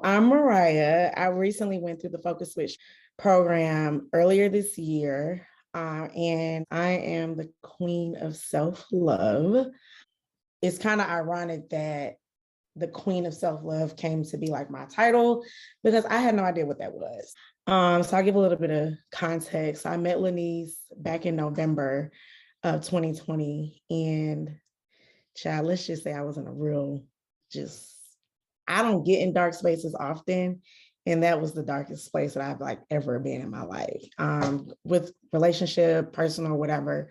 I'm Myriah. I recently went through the Focus Switch program earlier this year, and I am the queen of self-love. It's kind of ironic that the queen of self-love came to be like my title because I had no idea what that was. So I'll give a little bit of context. I met Lanice back in November of 2020, and child, let's just say I was in a real just I don't get in dark spaces often. And that was the darkest place that I've like ever been in my life, with relationship, personal, whatever.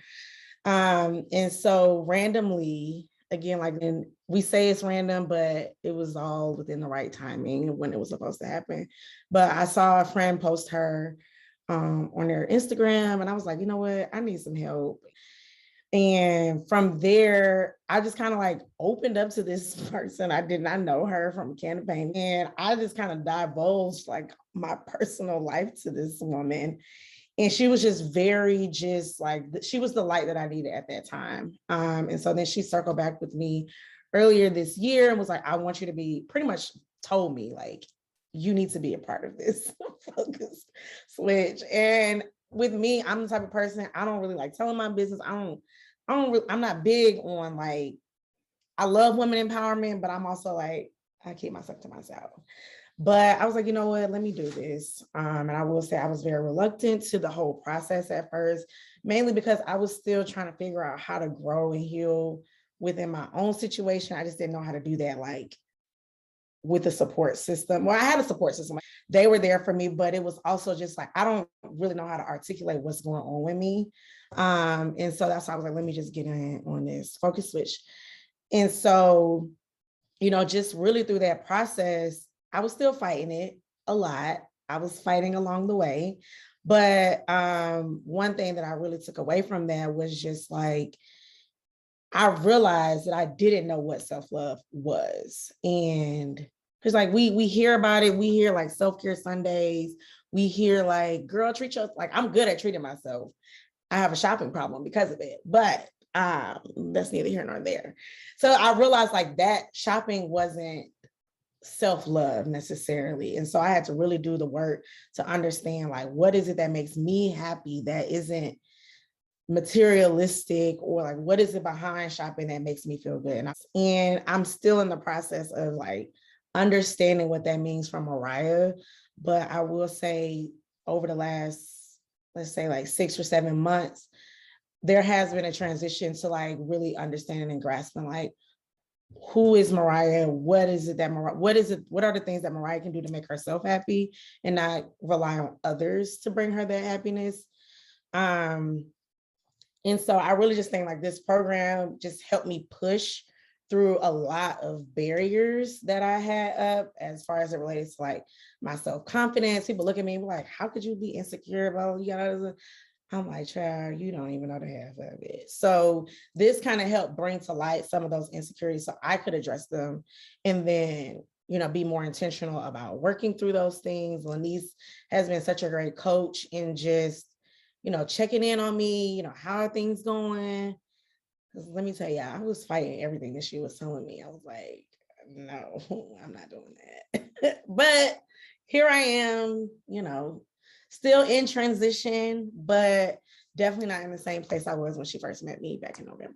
And so randomly, again, like and we say it's random, but it was all within the right timing when it was supposed to happen. But I saw a friend post her on their Instagram, and I was like, you know what? I need some help. And from there, I just kind of like opened up to this person. I did not know her from a can of paint. And I just kind of divulged like my personal life to this woman. And she was just very, just like, she was the light that I needed at that time. And so then she circled back with me earlier this year and was like, I want you to be, pretty much told me, like, you need to be a part of this Focus Switch. And with me, I'm the type of person, I don't really like telling my business. I'm not big on like, I love women empowerment, but I'm also like, I keep myself to myself. But I was like, you know what, let me do this. And I will say I was very reluctant to the whole process at first, mainly because I was still trying to figure out how to grow and heal within my own situation. I just didn't know how to do that like with a support system. Well, I had a support system. They were there for me, but it was also just like, I don't really know how to articulate what's going on with me. And so that's why I was like, let me just get in on this Focus Switch. And so, just really through that process, I was still fighting it a lot. I was fighting along the way. But one thing that I really took away from that was just like, I realized that I didn't know what self-love was. And because like we hear about it, we hear like self-care Sundays, we hear like, girl, treat yourself. Like I'm good at treating myself. I have a shopping problem because of it, but that's neither here nor there. So I realized like that shopping wasn't self-love necessarily. And so I had to really do the work to understand like, what is it that makes me happy that isn't materialistic, or like what is it behind shopping that makes me feel good. And I'm still in the process of like understanding what that means for Myriah. But I will say over the last, let's say like 6 or 7 months, there has been a transition to like really understanding and grasping like, who is Myriah? What is it that Myriah, what are the things that Myriah can do to make herself happy and not rely on others to bring her that happiness? And so I really just think like this program just helped me push through a lot of barriers that I had up as far as it relates to like my self-confidence. People look at me like, how could you be insecure about you? I'm like, child, you don't even know the half of it. So this kind of helped bring to light some of those insecurities so I could address them and then, be more intentional about working through those things. Lanice has been such a great coach in just, checking in on me, how are things going? Because let me tell you, I was fighting everything that she was telling me. I was like, no, I'm not doing that. But here I am, still in transition, but definitely not in the same place I was when she first met me back in November.